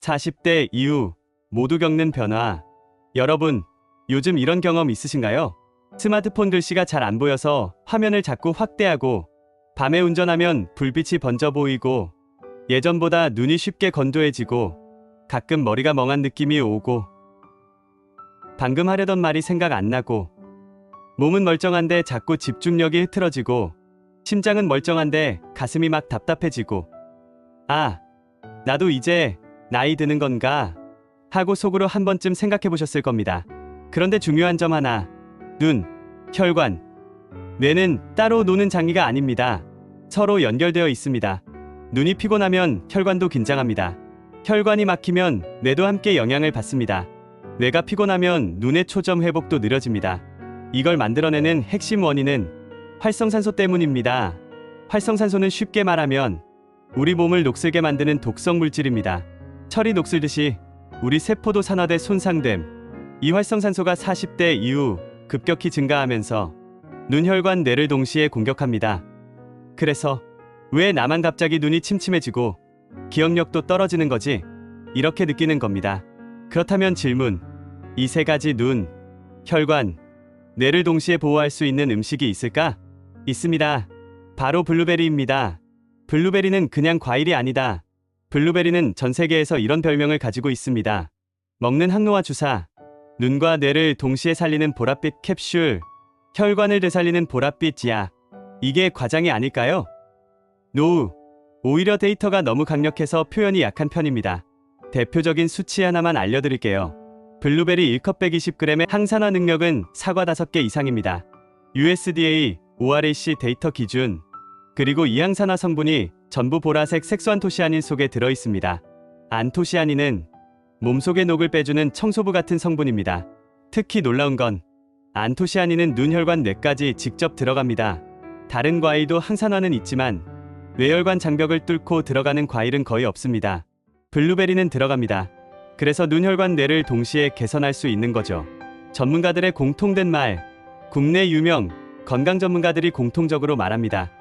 40대 이후 모두 겪는 변화. 여러분, 요즘 이런 경험 있으신가요? 스마트폰 글씨가 잘 안 보여서 화면을 자꾸 확대하고, 밤에 운전하면 불빛이 번져 보이고, 예전보다 눈이 쉽게 건조해지고, 가끔 머리가 멍한 느낌이 오고, 방금 하려던 말이 생각 안 나고, 몸은 멀쩡한데 자꾸 집중력이 흐트러지고, 심장은 멀쩡한데 가슴이 막 답답해지고, 아, 나도 이제 나이 드는 건가 하고 속으로 한 번쯤 생각해 보셨을 겁니다. 그런데 중요한 점 하나, 눈, 혈관, 뇌는 따로 노는 장기가 아닙니다. 서로 연결되어 있습니다. 눈이 피곤하면 혈관도 긴장합니다. 혈관이 막히면 뇌도 함께 영향을 받습니다. 뇌가 피곤하면 눈의 초점 회복도 느려집니다. 이걸 만들어내는 핵심 원인은 활성산소 때문입니다. 활성산소는 쉽게 말하면 우리 몸을 녹슬게 만드는 독성 물질입니다. 철이 녹슬듯이 우리 세포도 산화돼 손상됨. 이 활성산소가 40대 이후 급격히 증가하면서 눈, 혈관, 뇌를 동시에 공격합니다. 그래서 왜 나만 갑자기 눈이 침침해지고 기억력도 떨어지는 거지? 이렇게 느끼는 겁니다. 그렇다면 질문, 이 세 가지 눈, 혈관, 뇌를 동시에 보호할 수 있는 음식이 있을까? 있습니다. 바로 블루베리입니다. 블루베리는 그냥 과일이 아니다. 블루베리는 전 세계에서 이런 별명을 가지고 있습니다. 먹는 항노화 주사, 눈과 뇌를 동시에 살리는 보랏빛 캡슐, 혈관을 되살리는 보랏빛 지약. 이게 과장이 아닐까요? 노우, 오히려 데이터가 너무 강력해서 표현이 약한 편입니다. 대표적인 수치 하나만 알려드릴게요. 블루베리 1컵 120g의 항산화 능력은 사과 5개 이상입니다. USDA, ORAC 데이터 기준. 그리고 이 항산화 성분이 전부 보라색 색소안토시아닌 속에 들어있습니다. 안토시아닌은 몸속의 녹을 빼주는 청소부 같은 성분입니다. 특히 놀라운 건 안토시아닌은 눈, 혈관, 뇌까지 직접 들어갑니다. 다른 과일도 항산화는 있지만 뇌혈관 장벽을 뚫고 들어가는 과일은 거의 없습니다. 블루베리는 들어갑니다. 그래서 눈, 혈관, 뇌를 동시에 개선할 수 있는 거죠. 전문가들의 공통된 말, 국내 유명 건강 전문가들이 공통적으로 말합니다.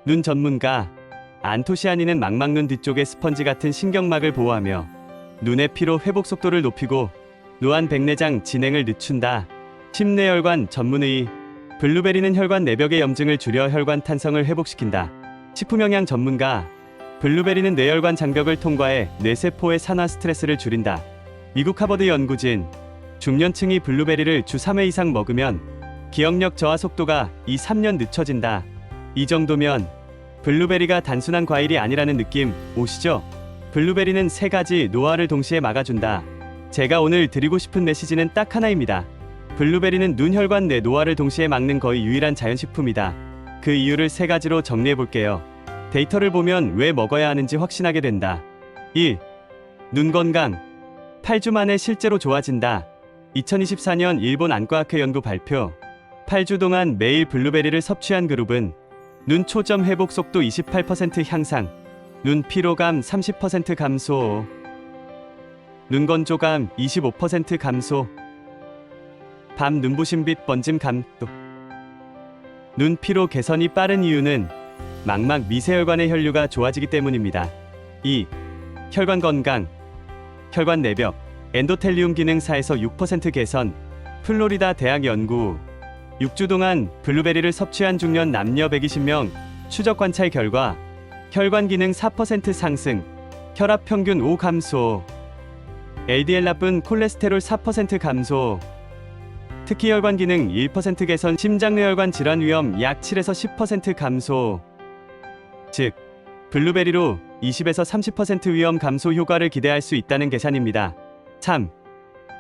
눈 전문가, 안토시아닌은 망막눈 뒤쪽의 스펀지 같은 신경막을 보호하며 눈의 피로 회복 속도를 높이고 노안 백내장 진행을 늦춘다. 심뇌혈관 전문의, 블루베리는 혈관 내벽의 염증을 줄여 혈관 탄성을 회복시킨다. 식품영양 전문가, 블루베리는 뇌혈관 장벽을 통과해 뇌세포의 산화 스트레스를 줄인다. 미국 하버드 연구진, 중년층이 블루베리를 주 3회 이상 먹으면 기억력 저하 속도가 2~3년 늦춰진다. 이 정도면 블루베리가 단순한 과일이 아니라는 느낌 오시죠? 블루베리는 세 가지 노화를 동시에 막아준다. 제가 오늘 드리고 싶은 메시지는 딱 하나입니다. 블루베리는 눈, 혈관, 뇌 노화를 동시에 막는 거의 유일한 자연식품이다. 그 이유를 세 가지로 정리해볼게요. 데이터를 보면 왜 먹어야 하는지 확신하게 된다. 1. 눈 건강. 8주 만에 실제로 좋아진다. 2024년 일본 안과학회 연구 발표. 8주 동안 매일 블루베리를 섭취한 그룹은 눈 초점 회복 속도 28% 향상, 눈 피로감 30% 감소, 눈 건조감 25% 감소, 밤 눈부심빛 번짐 감도. 눈 피로 개선이 빠른 이유는 망막 미세혈관의 혈류가 좋아지기 때문입니다. 2. 혈관 건강. 혈관 내벽, 엔도텔리움 기능 4에서 6% 개선. 플로리다 대학 연구. 6주 동안 블루베리를 섭취한 중년 남녀 120명 추적 관찰 결과 혈관 기능 4% 상승, 혈압 평균 5 감소, LDL 나쁜 콜레스테롤 4% 감소, 특히 혈관 기능 1% 개선, 심장뇌혈관 질환 위험 약 7에서 10% 감소. 즉, 블루베리로 20에서 30% 위험 감소 효과를 기대할 수 있다는 계산입니다. 3.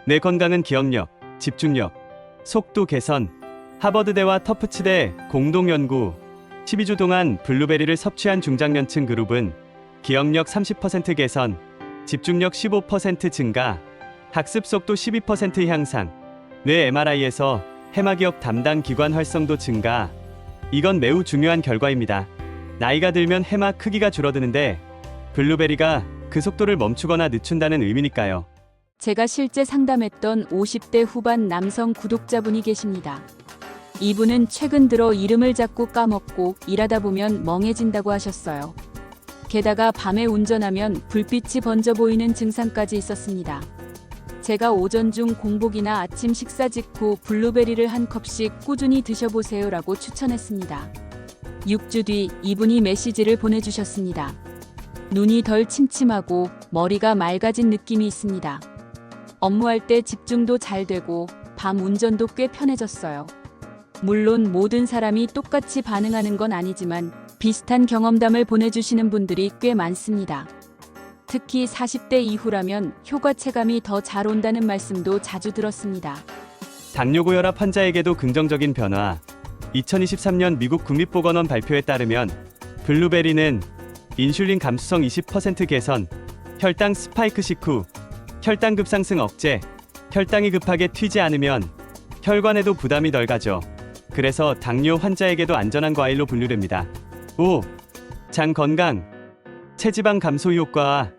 뇌 건강은 기억력, 집중력, 속도 개선. 하버드대와 터프츠대 공동 연구. 12주 동안 블루베리를 섭취한 중장년층 그룹은 기억력 30% 개선, 집중력 15% 증가, 학습 속도 12% 향상, 뇌 MRI에서 해마기억 담당 기관 활성도 증가. 이건 매우 중요한 결과입니다. 나이가 들면 해마 크기가 줄어드는데 블루베리가 그 속도를 멈추거나 늦춘다는 의미니까요. 제가 실제 상담했던 50대 후반 남성 구독자분이 계십니다. 이분은 최근 들어 이름을 자꾸 까먹고 일하다 보면 멍해진다고 하셨어요. 게다가 밤에 운전하면 불빛이 번져 보이는 증상까지 있었습니다. 제가 오전 중 공복이나 아침 식사 직후 블루베리를 한 컵씩 꾸준히 드셔보세요라고 추천했습니다. 6주 뒤 이분이 메시지를 보내주셨습니다. 눈이 덜 침침하고 머리가 맑아진 느낌이 있습니다. 업무할 때 집중도 잘 되고 밤 운전도 꽤 편해졌어요. 물론 모든 사람이 똑같이 반응하는 건 아니지만 비슷한 경험담을 보내주시는 분들이 꽤 많습니다. 특히 40대 이후라면 효과 체감이 더 잘 온다는 말씀도 자주 들었습니다. 당뇨고혈압 환자에게도 긍정적인 변화. 2023년 미국 국립보건원 발표에 따르면 블루베리는 인슐린 감수성 20% 개선, 혈당 스파이크 식후, 혈당 급상승 억제, 혈당이 급하게 튀지 않으면 혈관에도 부담이 덜 가죠. 그래서 당뇨 환자에게도 안전한 과일로 분류됩니다. 5. 장 건강, 체지방 감소 효과.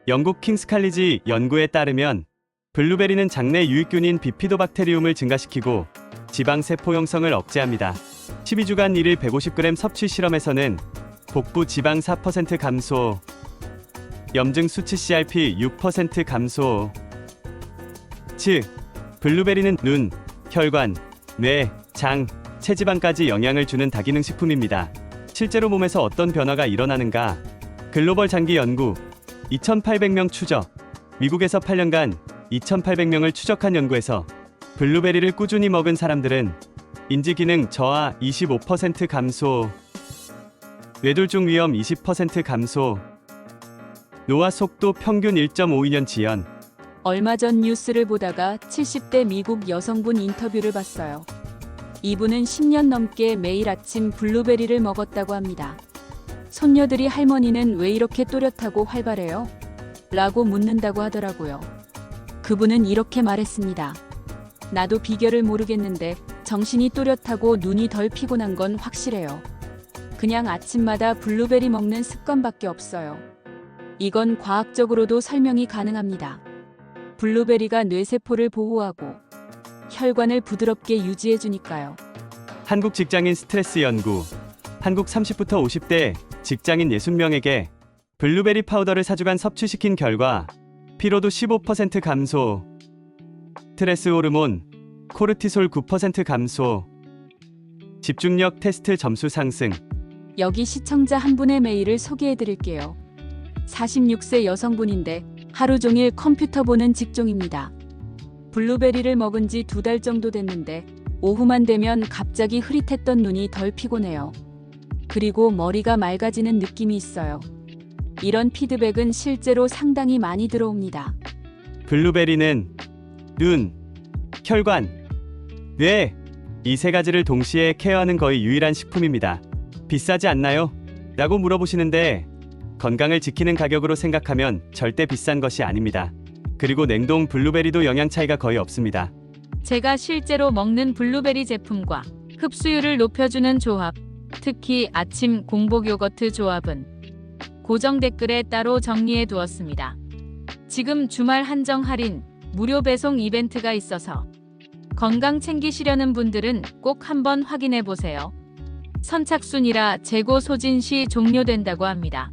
영국 킹스칼리지 연구에 따르면 블루베리는 장내 유익균인 비피도박테리움을 증가시키고 지방세포 형성을 억제합니다. 12주간 1일 150g 섭취 실험에서는 복부 지방 4% 감소, 염증 수치 CRP 6% 감소. 즉, 블루베리는 눈, 혈관, 뇌, 장, 체지방까지 영향을 주는 다기능 식품입니다. 실제로 몸에서 어떤 변화가 일어나는가? 글로벌 장기 연구 2,800명 추적. 미국에서 8년간 2,800명을 추적한 연구에서 블루베리를 꾸준히 먹은 사람들은 인지기능 저하 25% 감소, 뇌졸중 위험 20% 감소, 노화 속도 평균 1.52년 지연. 얼마 전 뉴스를 보다가 70대 미국 여성분 인터뷰를 봤어요. 이분은 10년 넘게 매일 아침 블루베리를 먹었다고 합니다. 손녀들이 할머니는 왜 이렇게 또렷하고 활발해요? 라고 묻는다고 하더라고요. 그분은 이렇게 말했습니다. 나도 비결을 모르겠는데 정신이 또렷하고 눈이 덜 피곤한 건 확실해요. 그냥 아침마다 블루베리 먹는 습관밖에 없어요. 이건 과학적으로도 설명이 가능합니다. 블루베리가 뇌세포를 보호하고 혈관을 부드럽게 유지해주니까요. 한국 직장인 스트레스 연구. 한국 30부터 50대 직장인 60명에게 블루베리 파우더를 4주간 섭취시킨 결과 피로도 15% 감소, 스트레스 호르몬, 코르티솔 9% 감소, 집중력 테스트 점수 상승. 여기 시청자 한 분의 메일을 소개해드릴게요. 46세 여성분인데 하루 종일 컴퓨터 보는 직종입니다. 블루베리를 먹은 지 2달 정도 됐는데 오후만 되면 갑자기 흐릿했던 눈이 덜 피곤해요. 그리고 머리가 맑아지는 느낌이 있어요. 이런 피드백은 실제로 상당히 많이 들어옵니다. 블루베리는 눈, 혈관, 뇌, 이 세 가지를 동시에 케어하는 거의 유일한 식품입니다. 비싸지 않나요? 라고 물어보시는데 건강을 지키는 가격으로 생각하면 절대 비싼 것이 아닙니다. 그리고 냉동 블루베리도 영양 차이가 거의 없습니다. 제가 실제로 먹는 블루베리 제품과 흡수율을 높여주는 조합, 특히 아침 공복 요거트 조합은 고정 댓글에 따로 정리해 두었습니다. 지금 주말 한정 할인, 무료 배송 이벤트가 있어서 건강 챙기시려는 분들은 꼭 한번 확인해 보세요. 선착순이라 재고 소진 시 종료된다고 합니다.